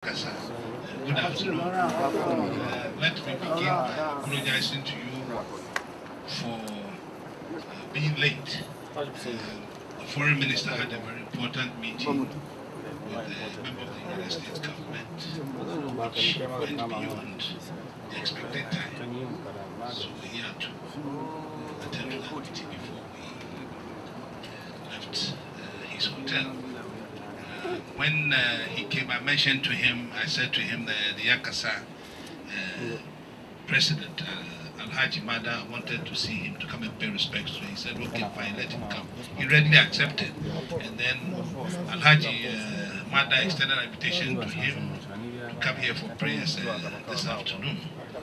Yankasa. Good afternoon. Let me begin by apologizing to you for being late. The foreign minister had a very important meeting with a member of the United States government, which went beyond the expected time. So he had to attend to that meeting before we left his hotel. When he came, I mentioned to him, I said to him that the Yankasa president, Alhaji Mada, wanted to see him to come and pay respects to him. He said, okay, fine, let him come. He readily accepted. And then Alhaji Mada extended an invitation to him to come here for prayers this afternoon.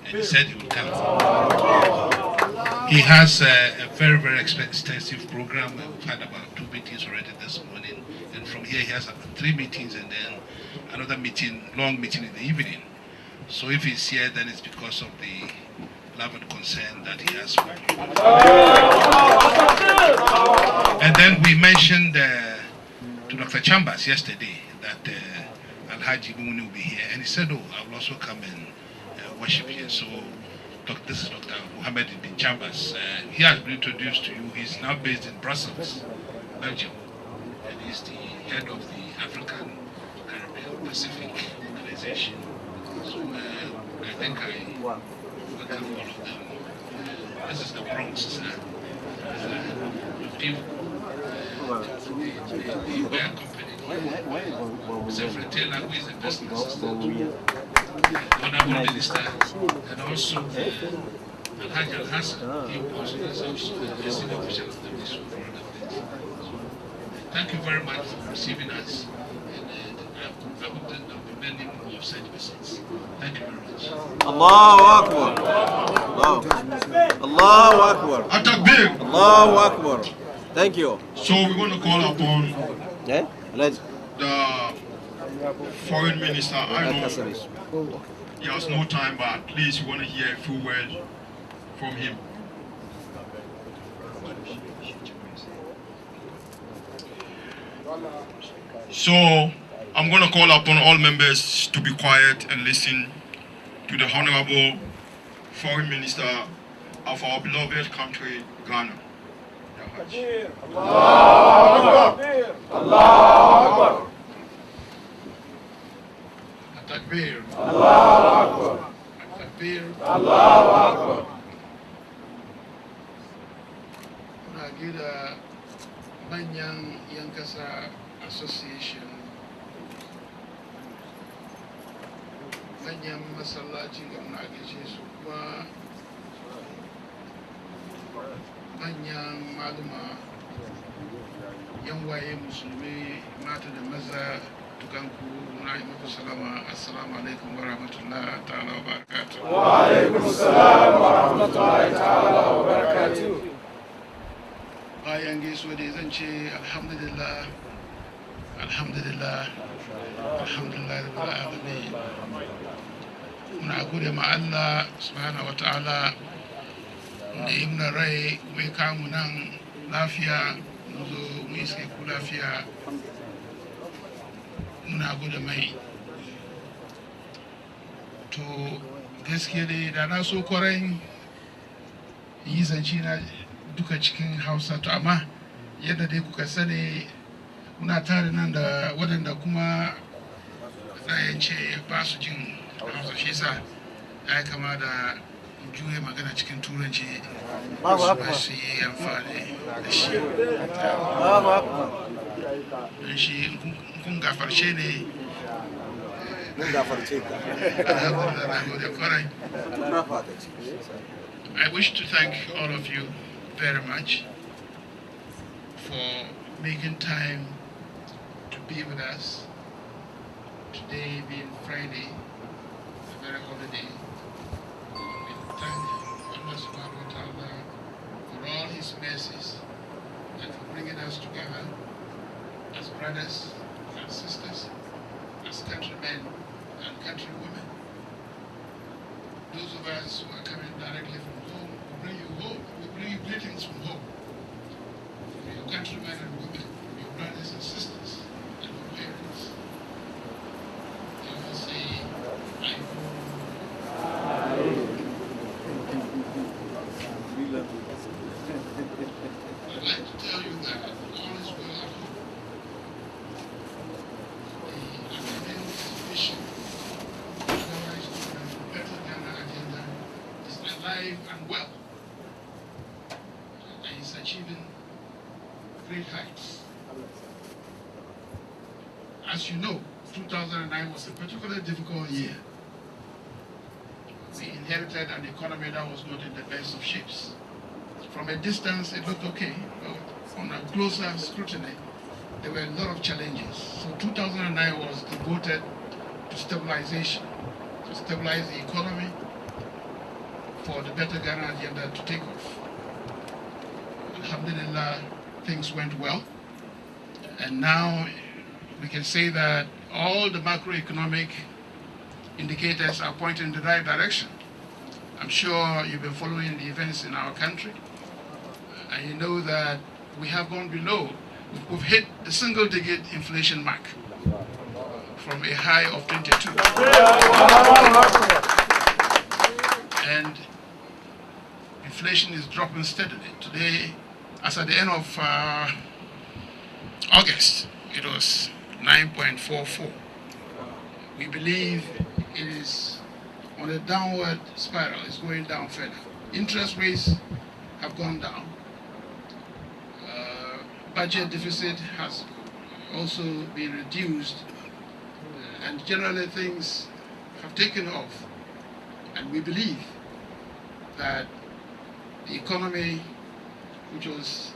And he said he would come. He has a very, very extensive program. We've had about 2 meetings already this morning. And from here, he has about 3 meetings and then another meeting, long meeting in the evening. So if he's here, then it's because of the love and concern that he has for you. And then we mentioned to Dr. Chambers yesterday that Alhaji Mumuni will be here. And he said, oh, I will also come and worship here. So this is Dr. Mohammed bin Chambers. He has been introduced to you. He's now based in Brussels, Belgium. And he's the head of the African Caribbean Pacific Organization. So I think I welcome all of them. This is the Bronx. People, they were accompanied. Secretary who is a personal assistant, Honorable Minister, and also Alhaji Al-Hassan, he also is also the senior official of the Ministry of Foreign Affairs. Thank you very much for receiving us. I hope that there will be many more such visits. Thank you very much. Allahu Akbar. Allahu Akbar. Atakbir. Allahu Akbar. Thank you. So we're going to call upon Let's. the foreign minister. I know he has no time, but at least we want to hear a few words from him. So I'm going to call upon all members to be quiet and listen to the Honorable Foreign Minister of our beloved country, Ghana. Takbir. Takbir. Muna gida manyan Yankasa Association, manyan masallaci ga muna gaishe su kuma manyan maluma, yan waye musulmi, mata da maza, dukanku muna yi muku salama. Assalamu alaikum wa rahmatullahi ta'ala wa barakatuh. Wa alaikum assalam wa rahmatullahi ta'ala wa barakatuh. Bayan gaisuwa dai zan ce alhamdulillah, alhamdulillah, alhamdulillah rabbil alamin. Muna gode ma Allah subhanahu wa ta'ala da yi muna rai mai kamu nan lafiya, mu zo mu iske ku lafiya. Muna gode mai. To gaskiya dai da na so kwarai yi zance na duka cikin Hausa, to amma yadda dai kuka sani muna tare nan da waɗanda kuma ce ba su jin Hausa, shi sa ya kama da juye magana cikin Turanci ba su yi amfani da shi. Don shi kun gafarce ne. I wish to thank all of you very much for making time to be with us. Today being Friday, a very holiday. We thank Allah subhanahu wa ta'ala for all his mercies and for bringing us together as brothers and sisters, as countrymen and countrywomen. Those of us who are coming directly from home, we bring you home. We bring you greetings from home. From your countrymen and women, from your brothers and sisters and your parents. They will say safe and well. And is achieving great heights. As you know, 2009 was a particularly difficult year. We inherited an economy that was not in the best of shapes. From a distance, it looked okay, but on a closer scrutiny, there were a lot of challenges. So 2009 was devoted to stabilization, to stabilize the economy, for the Better Ghana agenda to take off. Alhamdulillah, things went well. And now we can say that all the macroeconomic indicators are pointing in the right direction. I'm sure you've been following the events in our country, and you know that we have gone below. We've hit the single-digit inflation mark from a high of 22. And inflation is dropping steadily. Today, as at the end of August, it was 9.44. We believe it is on a downward spiral. It's going down further. Interest rates have gone down. Budget deficit has also been reduced, and generally things have taken off. And we believe that the economy, which was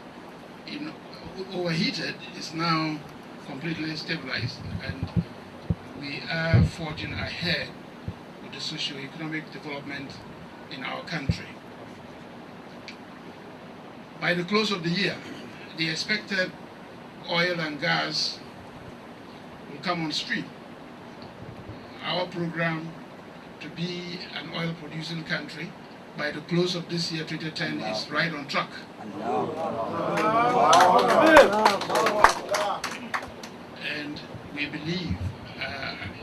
overheated, is now completely stabilized, and we are forging ahead with the socio-economic development in our country. By the close of the year, the expected oil and gas will come on stream. Our program to be an oil-producing country by the close of this year, 2010, is right on track. And we believe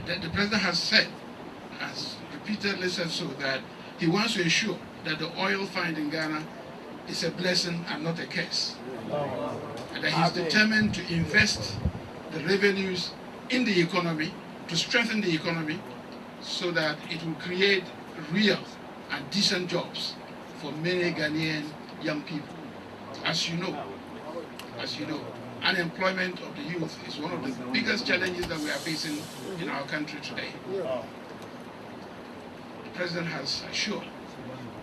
that the President has repeatedly said so, that he wants to ensure that the oil find in Ghana is a blessing and not a curse. And that he's determined to invest the revenues in the economy, to strengthen the economy, so that it will create real and decent jobs for many Ghanaian young people. As you know, unemployment of the youth is one of the biggest challenges that we are facing in our country today. The President has assured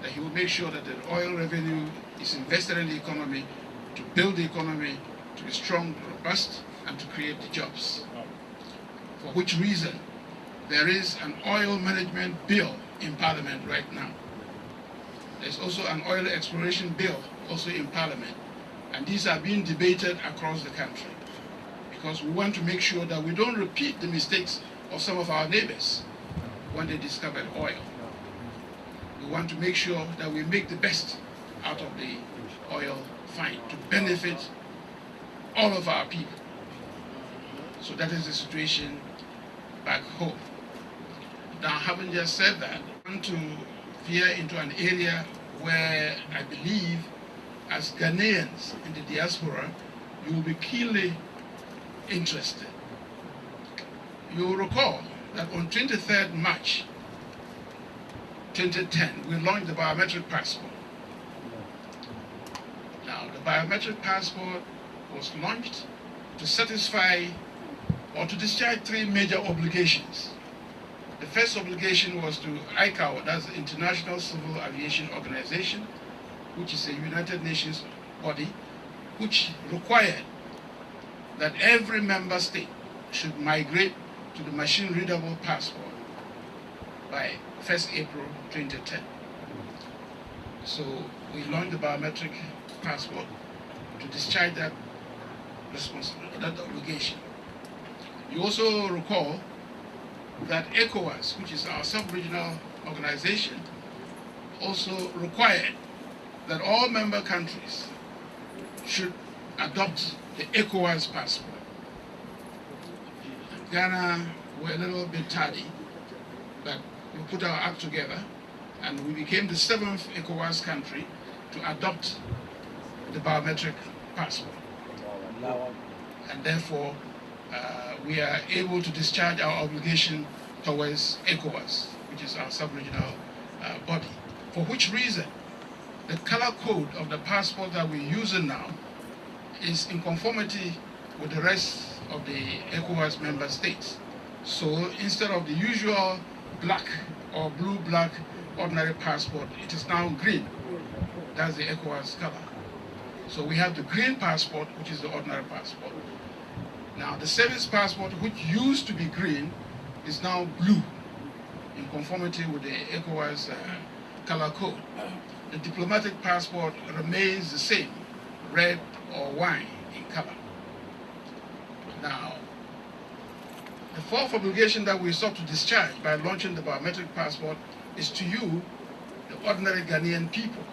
that he will make sure that the oil revenue is invested in the economy, to build the economy to be strong, robust, and to create the jobs. For which reason, there is an oil management bill in Parliament right now. There's also an oil exploration bill also in Parliament. And these are being debated across the country, because we want to make sure that we don't repeat the mistakes of some of our neighbors when they discovered oil. We want to make sure that we make the best out of the oil find to benefit all of our people. So that is the situation back home. Now, having just said that, I want to veer into an area where I believe, as Ghanaians in the diaspora, you will be keenly interested. You will recall that on 23rd March 2010, we launched the biometric passport. Now, the biometric passport was launched to satisfy or to discharge three major obligations. The first obligation was to ICAO, that's the International Civil Aviation Organization, which is a United Nations body, which required that every member state should migrate to the machine-readable passport by 1st April 2010. So we launched the biometric passport to discharge that responsibility, that obligation. You also recall that ECOWAS, which is our sub-regional organization, also required that all member countries should adopt the ECOWAS passport. Ghana were a little bit tardy, but we put our act together and we became the 7th ECOWAS country to adopt the biometric passport. And therefore, we are able to discharge our obligation towards ECOWAS, which is our sub-regional body. For which reason, the color code of the passport that we're using now is in conformity with the rest of the ECOWAS member states. So instead of the usual black or blue-black ordinary passport, it is now green. That's the ECOWAS color. So we have the green passport, which is the ordinary passport. Now the service passport, which used to be green, is now blue, in conformity with the ECOWAS color code. The diplomatic passport remains the same, red or wine in color. Now, the fourth obligation that we sought to discharge by launching the biometric passport is to you, the ordinary Ghanaian people,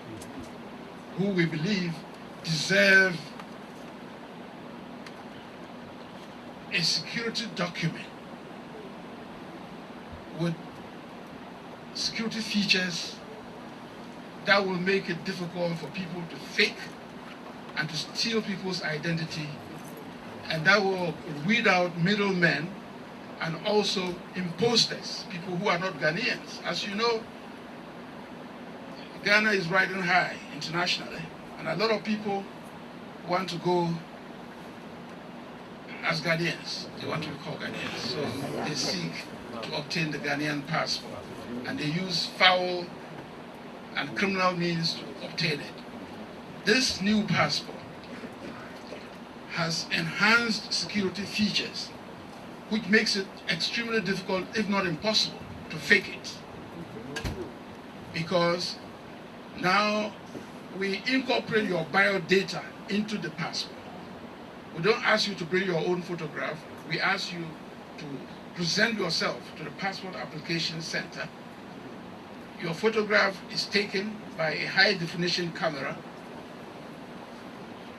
who we believe deserve a security document with security features that will make it difficult for people to fake and to steal people's identity, and that will weed out middlemen and also imposters, people who are not Ghanaians. As you know, Ghana is riding high internationally, and a lot of people want to go as Ghanaians. They want to be called Ghanaians. So they seek to obtain the Ghanaian passport, and they use foul and criminal means to obtain it. This new passport has enhanced security features, which makes it extremely difficult, if not impossible, to fake it. Because now we incorporate your biodata into the passport. We don't ask you to bring your own photograph. We ask you to present yourself to the Passport Application Center. Your photograph is taken by a high-definition camera.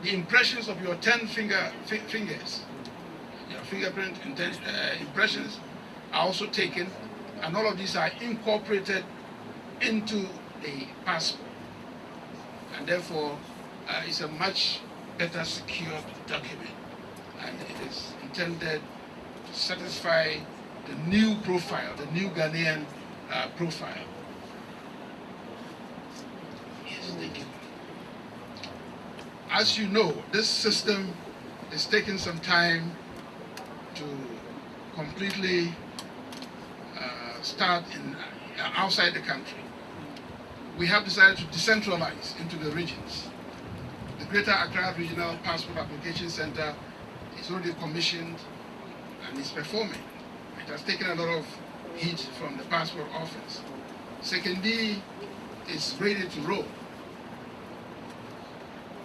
The impressions of your 10 fingers, your fingerprint impressions, are also taken, and all of these are incorporated into the passport. And therefore, it's a much better secured document, and it is intended to satisfy the new profile, the new Ghanaian profile. Yes, thank you. As you know, this system is taking some time to completely start outside the country. We have decided to decentralize into the regions. The Greater Accra Regional Passport Application Center is already commissioned and is performing. It has taken a lot of heat from the passport office. Sekondi is ready to roll.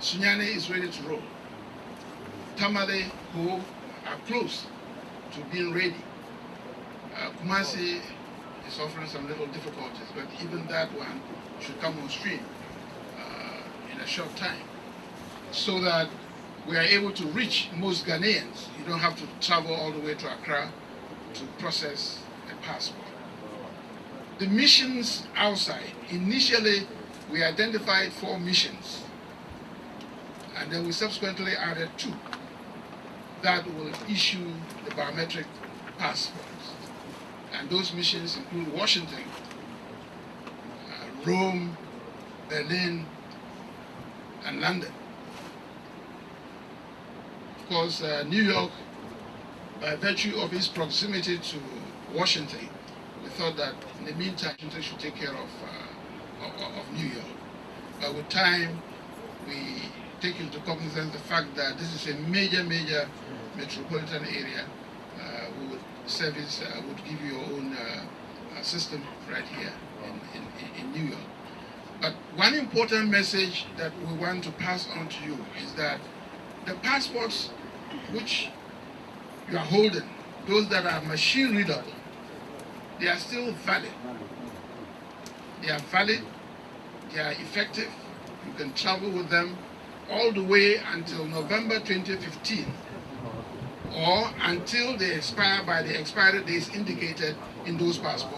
Sunyani is ready to roll. Tamale, who are close to being ready. Kumasi is offering some little difficulties, but even that one should come on stream in a short time, so that we are able to reach most Ghanaians. You don't have to travel all the way to Accra to process a passport. The missions outside, initially we identified 4 missions, and then we subsequently added 2 that will issue the biometric passports. And those missions include Washington, Rome, Berlin, and London. Of course, New York, by virtue of its proximity to Washington, we thought that in the meantime, Washington should take care of New York. But with time, we take into cognizance the fact that this is a major metropolitan area. We would service, would give you your own system right here in New York. But one important message that we want to pass on to you is that the passports which you are holding, those that are machine readable, they are still valid. They are valid, they are effective, you can travel with them all the way until November 2015, or until they expire by the expiry dates indicated in those passports.